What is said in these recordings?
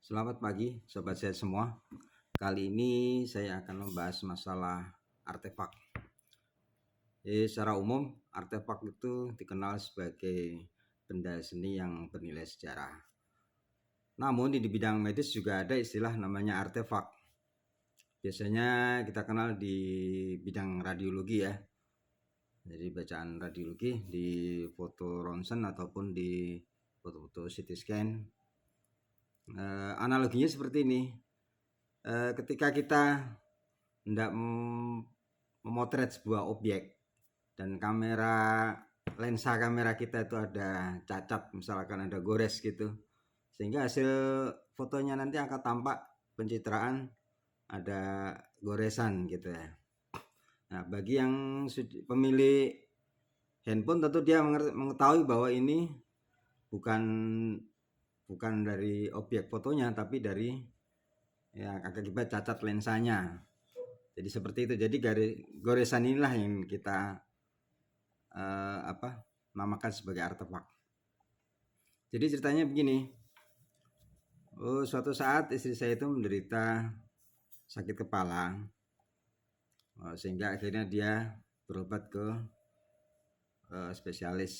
Selamat pagi sobat sehat semua. Kali ini saya akan membahas masalah artefak. Jadi secara umum artefak itu dikenal sebagai benda seni yang bernilai sejarah. Namun di bidang medis juga ada istilah namanya artefak. Biasanya kita kenal di bidang radiologi ya. Jadi bacaan radiologi di foto ronsen ataupun di foto-foto CT scan. Analoginya seperti ini. Ketika kita hendak memotret sebuah objek dan lensa kamera kita itu ada cacat, misalkan ada gores gitu, sehingga hasil fotonya nanti akan tampak pencitraan ada goresan gitu ya. Nah, bagi yang pemilik handphone tentu dia mengetahui bahwa ini bukan dari objek fotonya tapi dari akibat cacat lensanya. Jadi seperti itu. Jadi goresan inilah yang kita namakan sebagai artefak. Jadi ceritanya begini. Suatu saat istri saya itu menderita sakit kepala, sehingga akhirnya dia berobat ke spesialis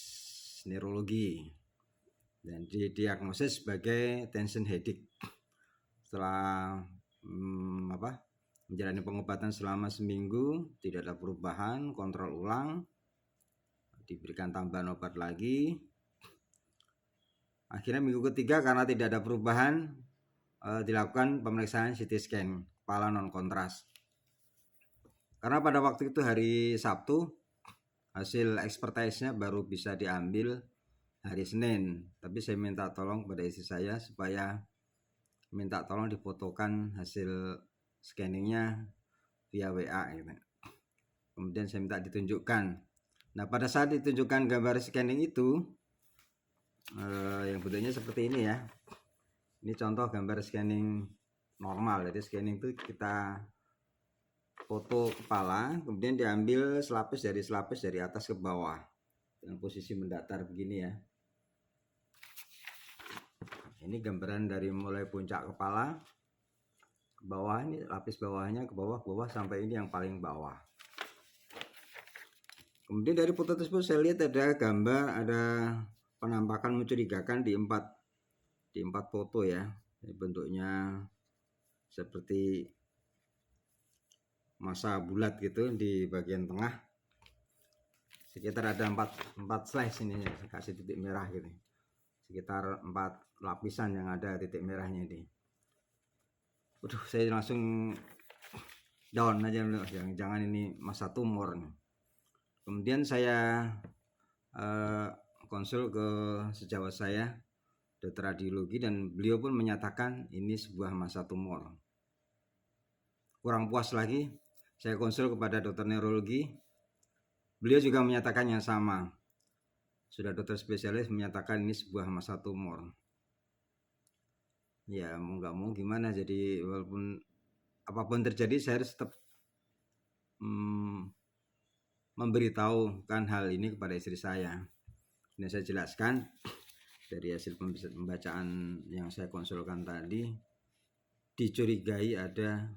neurologi dan didiagnosis sebagai tension headache. Setelah menjalani pengobatan selama seminggu, tidak ada perubahan, kontrol ulang, diberikan tambahan obat lagi. Akhirnya minggu ketiga karena tidak ada perubahan, dilakukan pemeriksaan CT scan kepala non kontras. Karena pada waktu itu hari Sabtu, hasil ekspertisnya baru bisa diambil hari Senin. Tapi saya minta tolong kepada istri saya supaya minta tolong difotokan hasil scanningnya via WA gitu. Kemudian saya minta ditunjukkan. Nah, pada saat ditunjukkan gambar scanning itu yang bentuknya seperti ini ya. Ini contoh gambar scanning normal. Jadi scanning itu kita foto kepala, kemudian diambil selapis dari atas ke bawah dengan posisi mendatar begini ya. Ini gambaran dari mulai puncak kepala ke bawah, ini lapis bawahnya ke bawah sampai ini yang paling bawah. Kemudian dari foto tersebut saya lihat ada gambar, ada penampakan mencurigakan di empat foto ya. Bentuknya seperti masa bulat gitu di bagian tengah. Sekitar ada 4 slice ini ya, saya kasih titik merah gitu. Sekitar 4 lapisan yang ada titik merahnya ini. Saya langsung down aja dulu, jangan ini masa tumor nih. Kemudian saya konsul ke sejawat saya, dokter radiologi, dan beliau pun menyatakan ini sebuah masa tumor. Kurang puas lagi, saya konsul kepada dokter neurologi, beliau juga menyatakan yang sama. Sudah dokter spesialis menyatakan ini sebuah masa tumor. Ya mau nggak mau gimana, jadi walaupun apapun terjadi saya harus tetap memberitahukan hal ini kepada istri saya. Dan saya jelaskan dari hasil pembacaan yang saya konsulkan tadi, dicurigai ada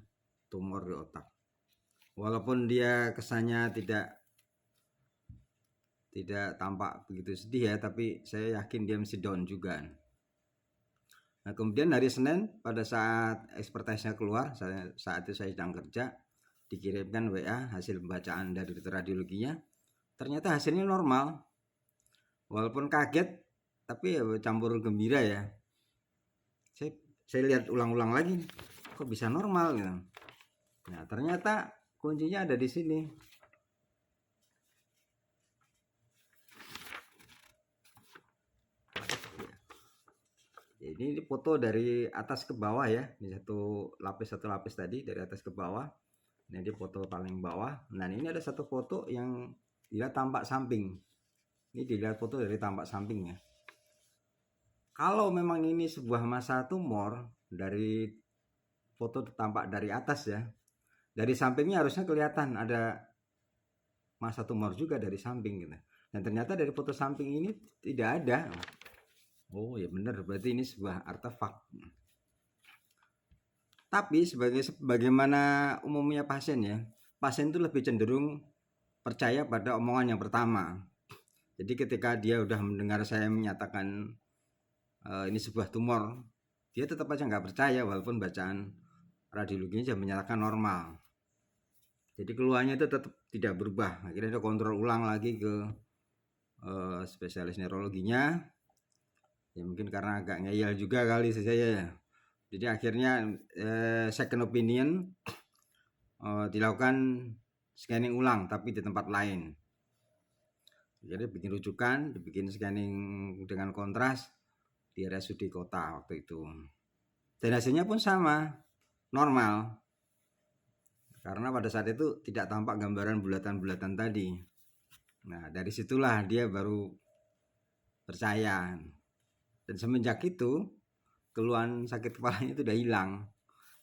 tumor di otak. Walaupun dia kesannya tidak tampak begitu sedih ya, tapi saya yakin dia mesti down juga. Nah, kemudian hari Senin pada saat ekspertisnya keluar, saat itu saya sedang kerja, dikirimkan WA hasil pembacaan dari dokter radiologinya. Ternyata hasilnya normal. Walaupun kaget, tapi ya campur gembira ya. Saya lihat ulang-ulang lagi, kok bisa normal gitu. Nah, ternyata kuncinya ada di sini. Ini foto dari atas ke bawah ya. Ini satu lapis tadi dari atas ke bawah. Nah, ini foto paling bawah. Nah, ini ada satu foto yang dilihat tampak samping. Ini dilihat foto dari tampak sampingnya. Kalau memang ini sebuah masa tumor, dari foto tampak dari atas ya, dari sampingnya harusnya kelihatan ada masa tumor juga dari samping gitu. Dan ternyata dari foto samping ini tidak ada. Oh ya benar, berarti ini sebuah artefak. Tapi sebagaimana umumnya pasien ya, pasien itu lebih cenderung percaya pada omongan yang pertama. Jadi ketika dia udah mendengar saya menyatakan ini sebuah tumor, dia tetap aja nggak percaya walaupun bacaan radiologinya menyatakan normal. Jadi keluhannya itu tetap tidak berubah. Akhirnya dia kontrol ulang lagi ke spesialis neurologinya. Ya mungkin karena agak ngeyel juga kali saya ya. Jadi akhirnya second opinion dilakukan scanning ulang tapi di tempat lain. Jadi bikin rujukan, dibikin scanning dengan kontras di RSUD kota waktu itu. Dan hasilnya pun sama, normal. Karena pada saat itu tidak tampak gambaran bulatan-bulatan tadi. Nah, dari situlah dia baru percaya. Dan semenjak itu keluhan sakit kepalanya itu udah hilang,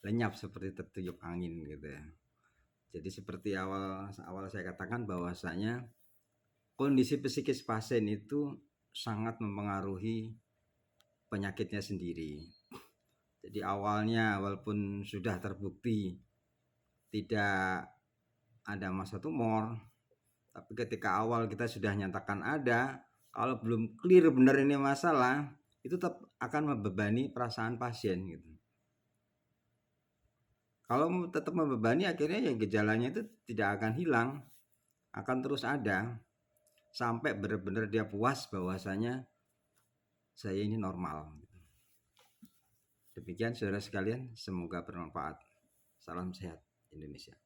lenyap seperti tertiup angin gitu ya. Jadi seperti awal saya katakan bahwasanya kondisi psikis pasien itu sangat mempengaruhi penyakitnya sendiri. Jadi awalnya walaupun sudah terbukti tidak ada massa tumor, tapi ketika awal kita sudah nyatakan ada, kalau belum clear benar ini masalah, itu tetap akan membebani perasaan pasien gitu. Kalau tetap membebani, akhirnya ya gejalanya itu tidak akan hilang, akan terus ada sampai benar-benar dia puas bahwasanya saya ini normal. Demikian saudara sekalian, semoga bermanfaat. Salam sehat Indonesia.